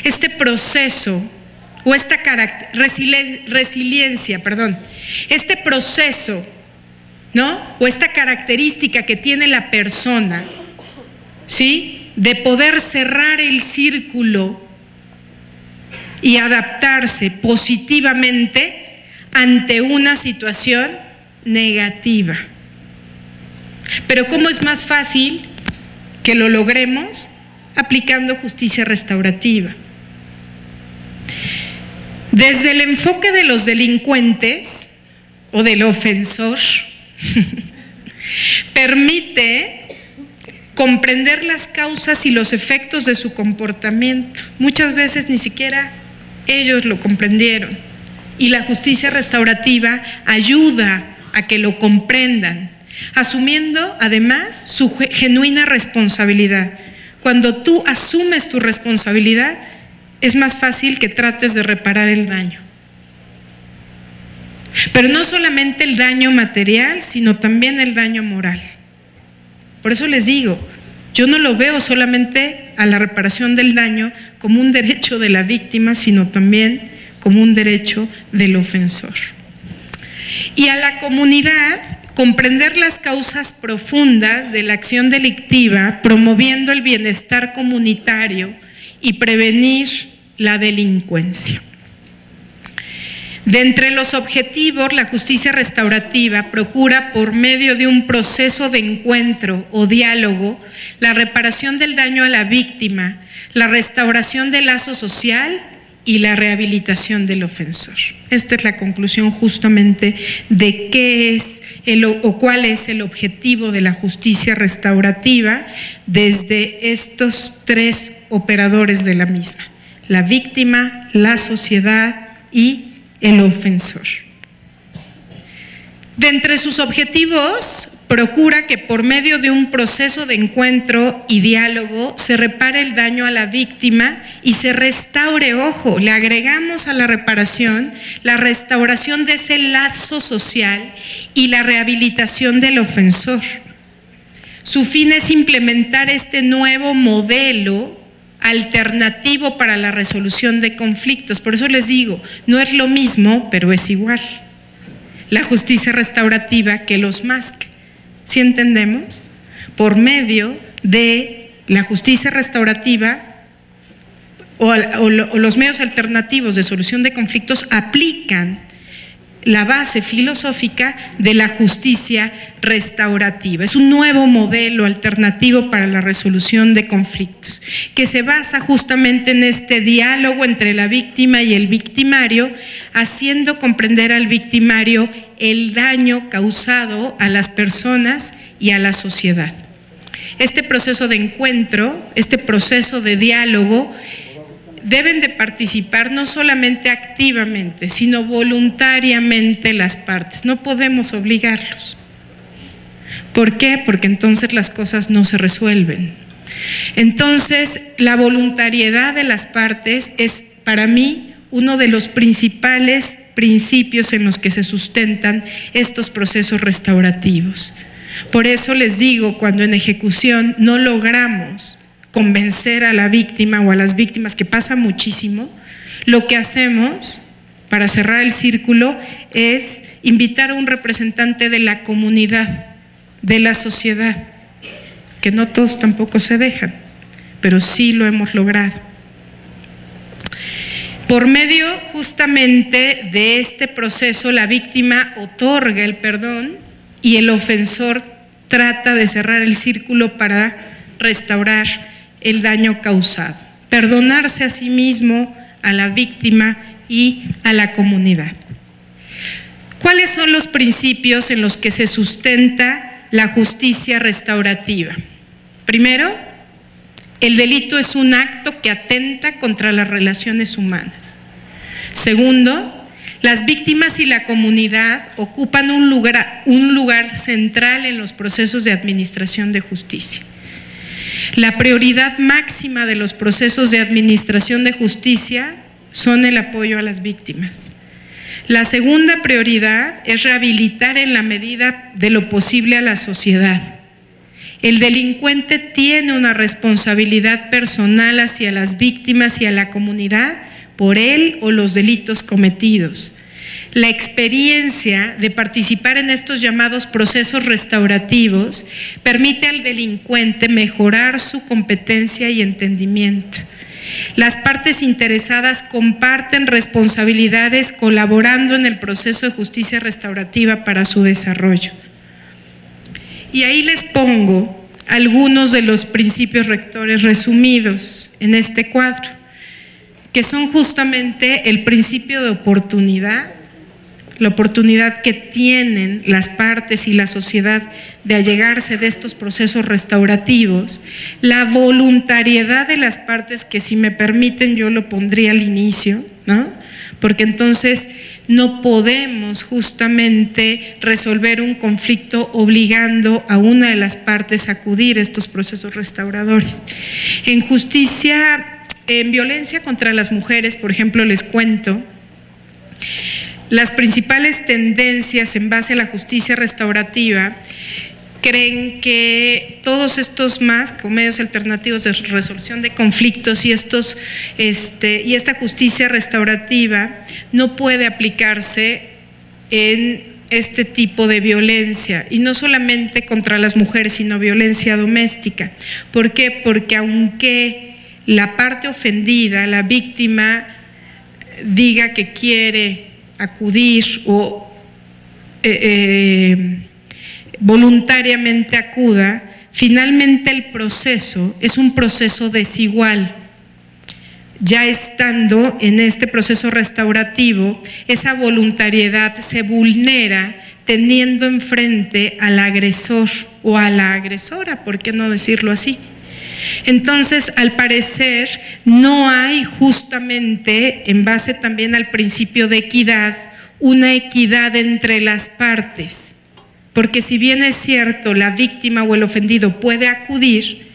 este proceso o esta resiliencia, este proceso, ¿no? O esta característica que tiene la persona, ¿sí? De poder cerrar el círculo y adaptarse positivamente ante una situación negativa. Pero ¿cómo es más fácil que lo logremos? Aplicando justicia restaurativa. Desde el enfoque de los delincuentes o del ofensor, permite comprender las causas y los efectos de su comportamiento. Muchas veces ni siquiera ellos lo comprendieron, y la justicia restaurativa ayuda a que lo comprendan, asumiendo además su genuina responsabilidad. Cuando tú asumes tu responsabilidad, es más fácil que trates de reparar el daño. Pero no solamente el daño material, sino también el daño moral. Por eso les digo, yo no lo veo solamente a la reparación del daño como un derecho de la víctima, sino también como un derecho del ofensor. Y a la comunidad, comprender las causas profundas de la acción delictiva, promoviendo el bienestar comunitario y prevenir la delincuencia. De entre los objetivos, la justicia restaurativa procura, por medio de un proceso de encuentro o diálogo, la reparación del daño a la víctima, la restauración del lazo social y la rehabilitación del ofensor. Esta es la conclusión justamente de qué es o cuál es el objetivo de la justicia restaurativa desde estos tres operadores de la misma: la víctima, la sociedad y el ofensor. De entre sus objetivos, procura que por medio de un proceso de encuentro y diálogo se repare el daño a la víctima y se restaure, ojo, le agregamos a la reparación la restauración de ese lazo social y la rehabilitación del ofensor. Su fin es implementar este nuevo modelo alternativo para la resolución de conflictos. Por eso les digo, no es lo mismo, pero es igual la justicia restaurativa que los MASC. ¿Sí entendemos? Por medio de la justicia restaurativa o los medios alternativos de solución de conflictos aplican la base filosófica de la justicia restaurativa. Es un nuevo modelo alternativo para la resolución de conflictos que se basa justamente en este diálogo entre la víctima y el victimario, haciendo comprender al victimario el daño causado a las personas y a la sociedad. Este proceso de encuentro, este proceso de diálogo, deben de participar no solamente activamente, sino voluntariamente las partes. No podemos obligarlos. ¿Por qué? Porque entonces las cosas no se resuelven. Entonces, la voluntariedad de las partes es, para mí, uno de los principales principios en los que se sustentan estos procesos restaurativos. Por eso les digo, cuando en ejecución no logramos convencer a la víctima o a las víctimas, que pasa muchísimo, lo que hacemos para cerrar el círculo es invitar a un representante de la comunidad, de la sociedad, que no todos tampoco se dejan, pero sí lo hemos logrado. Por medio justamente de este proceso, la víctima otorga el perdón y el ofensor trata de cerrar el círculo para restaurar el daño causado, perdonarse a sí mismo, a la víctima y a la comunidad. ¿Cuáles son los principios en los que se sustenta la justicia restaurativa? Primero, el delito es un acto que atenta contra las relaciones humanas. Segundo, las víctimas y la comunidad ocupan un lugar central en los procesos de administración de justicia. La prioridad máxima de los procesos de administración de justicia son el apoyo a las víctimas. La segunda prioridad es rehabilitar en la medida de lo posible a la sociedad. El delincuente tiene una responsabilidad personal hacia las víctimas y a la comunidad por él o los delitos cometidos. La experiencia de participar en estos llamados procesos restaurativos permite al delincuente mejorar su competencia y entendimiento. Las partes interesadas comparten responsabilidades colaborando en el proceso de justicia restaurativa para su desarrollo. Y ahí les pongo algunos de los principios rectores resumidos en este cuadro, que son justamente el principio de oportunidad, la oportunidad que tienen las partes y la sociedad de allegarse de estos procesos restaurativos, la voluntariedad de las partes, que si me permiten yo lo pondría al inicio, ¿no? Porque entonces no podemos justamente resolver un conflicto obligando a una de las partes a acudir a estos procesos restauradores. En justicia, en violencia contra las mujeres, por ejemplo, les cuento, las principales tendencias en base a la justicia restaurativa creen que todos estos como medios alternativos de resolución de conflictos y esta justicia restaurativa no puede aplicarse en este tipo de violencia, y no solamente contra las mujeres, sino violencia doméstica. ¿Por qué? Porque aunque la parte ofendida, la víctima, diga que quiere acudir o voluntariamente acuda, finalmente el proceso es un proceso desigual. Ya estando en este proceso restaurativo, esa voluntariedad se vulnera teniendo enfrente al agresor o a la agresora, ¿por qué no decirlo así? Entonces, al parecer, no hay justamente, en base también al principio de equidad, una equidad entre las partes. Porque si bien es cierto, la víctima o el ofendido puede acudir,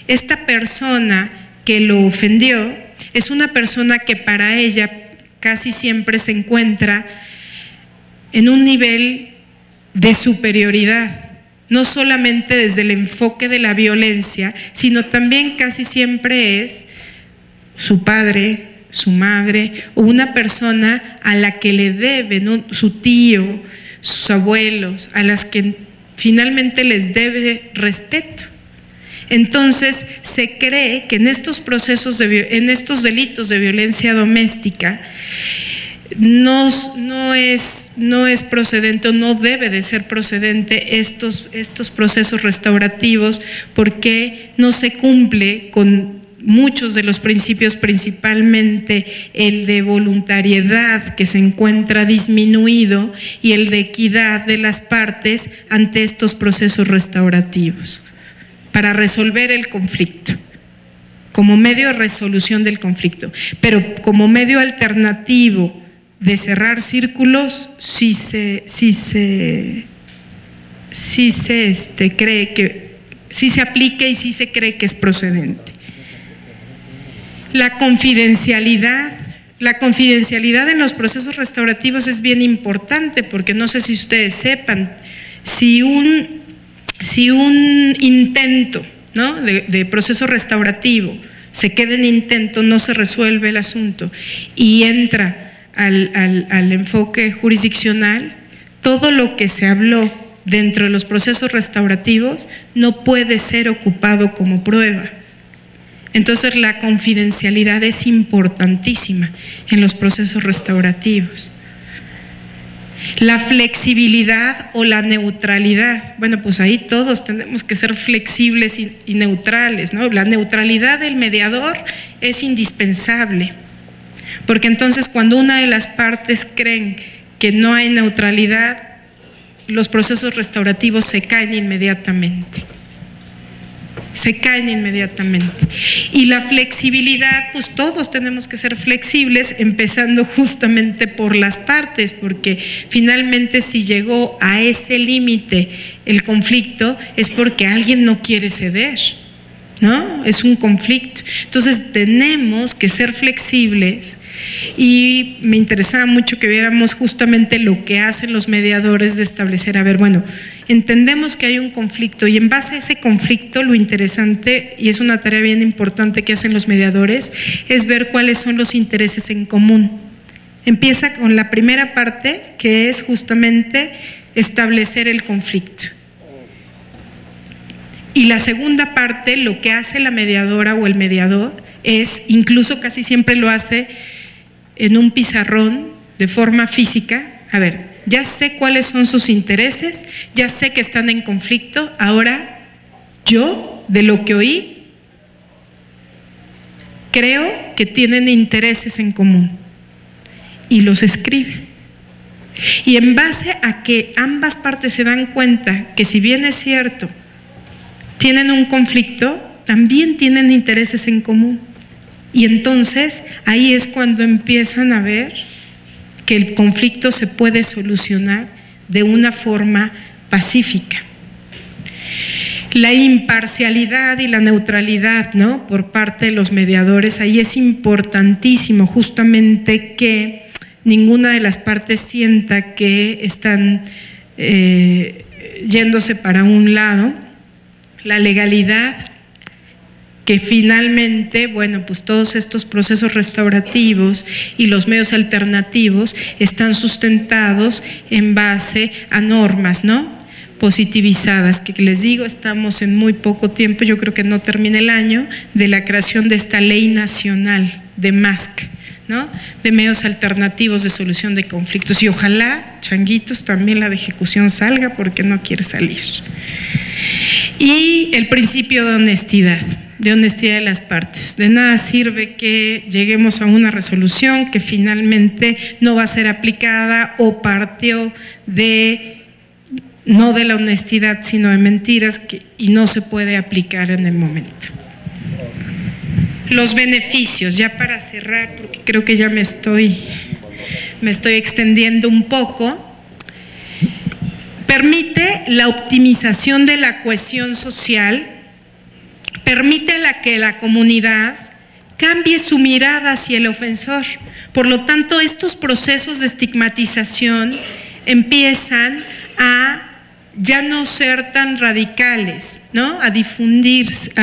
esta persona que lo ofendió es una persona que para ella casi siempre se encuentra en un nivel de superioridad. No solamente desde el enfoque de la violencia, sino también casi siempre es su padre, su madre o una persona a la que le debe, ¿no? Su tío, sus abuelos, a las que finalmente les debe respeto. Entonces se cree que en estos procesos, en estos delitos de violencia doméstica, no es procedente o no debe de ser procedente estos procesos restaurativos, porque no se cumple con muchos de los principios, principalmente el de voluntariedad, que se encuentra disminuido, y el de equidad de las partes ante estos procesos restaurativos para resolver el conflicto, como medio de resolución del conflicto. Pero como medio alternativo de cerrar círculos, sí se cree que sí se aplica y sí se cree que es procedente. La confidencialidad en los procesos restaurativos es bien importante, porque no sé si ustedes sepan, si un intento, ¿no?, de proceso restaurativo se queda en intento, no se resuelve el asunto y entra al enfoque jurisdiccional, todo lo que se habló dentro de los procesos restaurativos no puede ser ocupado como prueba. Entonces la confidencialidad es importantísima en los procesos restaurativos. La flexibilidad o la neutralidad, bueno, pues ahí todos tenemos que ser flexibles y neutrales, ¿no? La neutralidad del mediador es indispensable, porque entonces cuando una de las partes creen que no hay neutralidad, los procesos restaurativos se caen inmediatamente. Y la flexibilidad, pues todos tenemos que ser flexibles, empezando justamente por las partes, porque finalmente si llegó a ese límite el conflicto es porque alguien no quiere ceder. ¿no? Es un conflicto. Entonces tenemos que ser flexibles y me interesaba mucho que viéramos justamente lo que hacen los mediadores de establecer, a ver, bueno, entendemos que hay un conflicto y en base a ese conflicto lo interesante, y es una tarea bien importante que hacen los mediadores, es ver cuáles son los intereses en común. Empieza con la primera parte, que es justamente establecer el conflicto. Y la segunda parte, lo que hace la mediadora o el mediador es, incluso casi siempre lo hace en un pizarrón de forma física, a ver, ya sé cuáles son sus intereses, ya sé que están en conflicto, ahora yo, de lo que oí, creo que tienen intereses en común y los escribe. Y en base a que ambas partes se dan cuenta que si bien es cierto, tienen un conflicto, también tienen intereses en común. Y entonces ahí es cuando empiezan a ver que el conflicto se puede solucionar de una forma pacífica. La imparcialidad y la neutralidad, ¿no?, por parte de los mediadores, ahí es importantísimo justamente que ninguna de las partes sienta que están yéndose para un lado. La legalidad, que finalmente, bueno, pues todos estos procesos restaurativos y los medios alternativos están sustentados en base a normas, ¿no?, positivizadas, que les digo, estamos en muy poco tiempo, yo creo que no termina el año, de la creación de esta ley nacional de MASC, ¿no?, de medios alternativos de solución de conflictos, y ojalá, changuitos, también la de ejecución salga, porque no quiere salir. Y el principio de honestidad de las partes. De nada sirve que lleguemos a una resolución que finalmente no va a ser aplicada o partió no de la honestidad, sino de mentiras, y no se puede aplicar en el momento. Los beneficios, ya para cerrar, porque creo que ya me estoy extendiendo un poco. Permite la optimización de la cohesión social, permite que la comunidad cambie su mirada hacia el ofensor. Por lo tanto, estos procesos de estigmatización empiezan a ya no ser tan radicales, ¿no?, a difuminarse.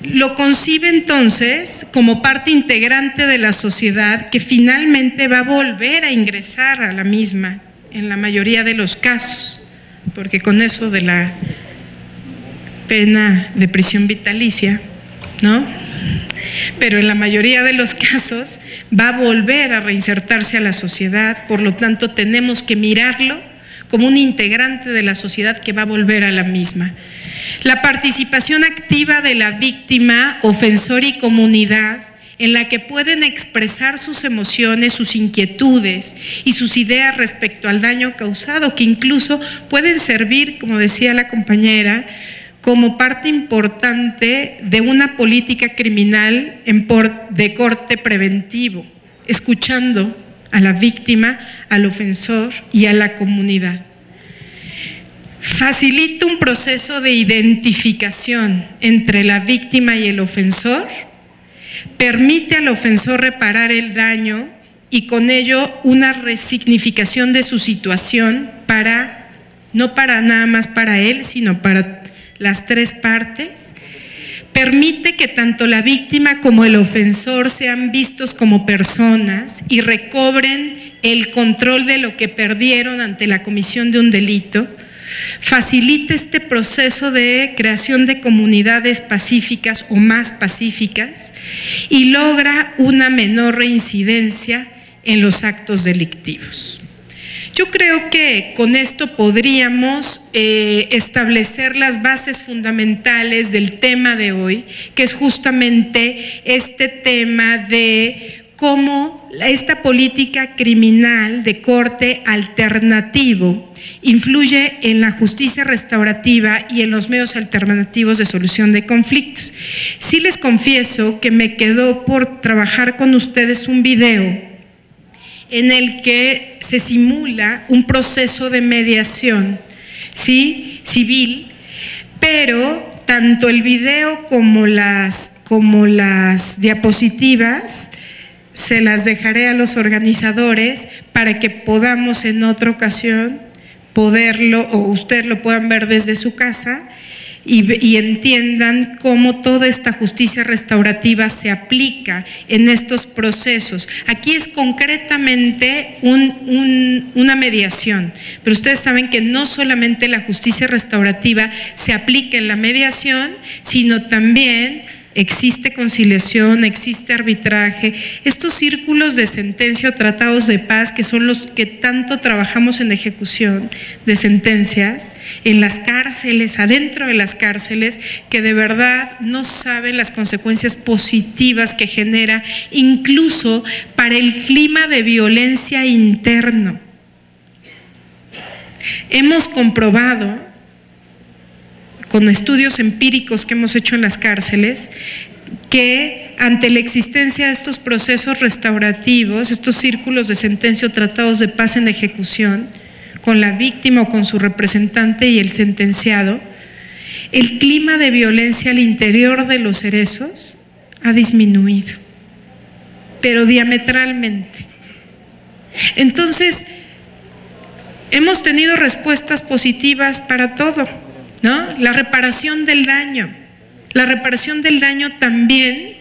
Lo concibe entonces como parte integrante de la sociedad que finalmente va a volver a ingresar a la misma en la mayoría de los casos, porque con eso de la pena de prisión vitalicia, ¿no?, pero en la mayoría de los casos va a volver a reinsertarse a la sociedad. Por lo tanto, tenemos que mirarlo como un integrante de la sociedad que va a volver a la misma. La participación activa de la víctima, ofensor y comunidad, en la que pueden expresar sus emociones, sus inquietudes y sus ideas respecto al daño causado, que incluso pueden servir, como decía la compañera, como parte importante de una política criminal de corte preventivo, escuchando a la víctima, al ofensor y a la comunidad. Facilita un proceso de identificación entre la víctima y el ofensor, permite al ofensor reparar el daño y con ello una resignificación de su situación no para nada más para él, sino para las tres partes. Permite que tanto la víctima como el ofensor sean vistos como personas y recobren el control de lo que perdieron ante la comisión de un delito. Facilita este proceso de creación de comunidades pacíficas o más pacíficas y logra una menor reincidencia en los actos delictivos. Yo creo que con esto podríamos establecer las bases fundamentales del tema de hoy, que es justamente este tema de cómo esta política criminal de corte alternativo influye en la justicia restaurativa y en los medios alternativos de solución de conflictos. Sí les confieso que me quedó por trabajar con ustedes un video en el que se simula un proceso de mediación, ¿sí?, civil, pero tanto el video como las diapositivas se las dejaré a los organizadores para que podamos en otra ocasión poderlo, o ustedes lo puedan ver desde su casa y entiendan cómo toda esta justicia restaurativa se aplica en estos procesos. Aquí es concretamente una mediación, pero ustedes saben que no solamente la justicia restaurativa se aplica en la mediación, sino también existe conciliación, existe arbitraje. Estos círculos de sentencia o tratados de paz, que son los que tanto trabajamos en ejecución de sentencias, en las cárceles, adentro de las cárceles, que de verdad no saben las consecuencias positivas que genera, incluso para el clima de violencia interno. Hemos comprobado con estudios empíricos que hemos hecho en las cárceles, que ante la existencia de estos procesos restaurativos, estos círculos de sentencia o tratados de paz en ejecución, con la víctima o con su representante y el sentenciado, el clima de violencia al interior de los cerezos ha disminuido, pero diametralmente. Entonces, hemos tenido respuestas positivas para todo, ¿no? La reparación del daño. La reparación del daño también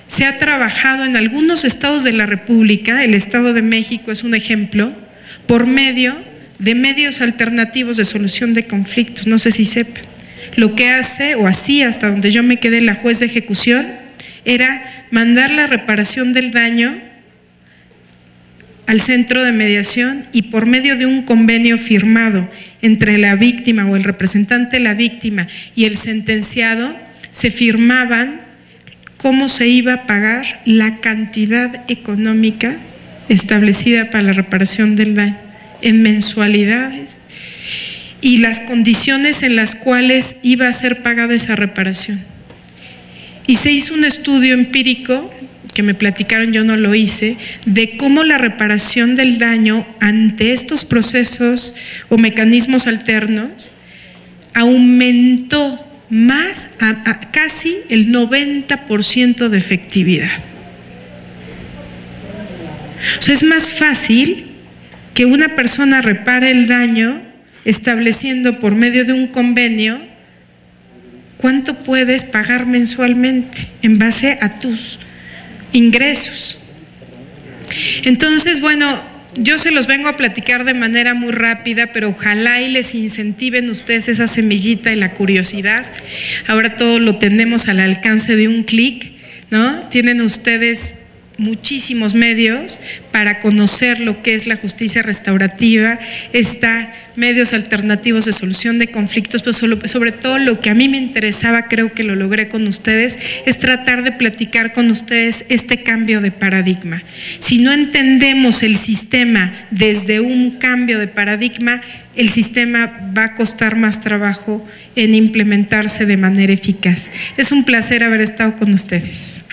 se ha trabajado en algunos estados de la República, el Estado de México es un ejemplo, por medio de medios alternativos de solución de conflictos. No sé si sepan. Lo que hace o hacía hasta donde yo me quedé la juez de ejecución era mandar la reparación del daño al centro de mediación y por medio de un convenio firmado entre la víctima o el representante de la víctima y el sentenciado, se firmaban cómo se iba a pagar la cantidad económica establecida para la reparación del daño en mensualidades y las condiciones en las cuales iba a ser pagada esa reparación. Y se hizo un estudio empírico que me platicaron, yo no lo hice, de cómo la reparación del daño ante estos procesos o mecanismos alternos aumentó más a casi el 90% de efectividad. O sea, es más fácil que una persona repare el daño estableciendo por medio de un convenio cuánto puedes pagar mensualmente en base a tus ingresos. Entonces, bueno, yo se los vengo a platicar de manera muy rápida, pero ojalá y les incentiven ustedes esa semillita y la curiosidad. Ahora todo lo tenemos al alcance de un clic, ¿no? Tienen ustedes muchísimos medios para conocer lo que es la justicia restaurativa, está medios alternativos de solución de conflictos, pero sobre todo lo que a mí me interesaba, creo que lo logré con ustedes, es tratar de platicar con ustedes este cambio de paradigma. Si no entendemos el sistema desde un cambio de paradigma, el sistema va a costar más trabajo en implementarse de manera eficaz. Es un placer haber estado con ustedes.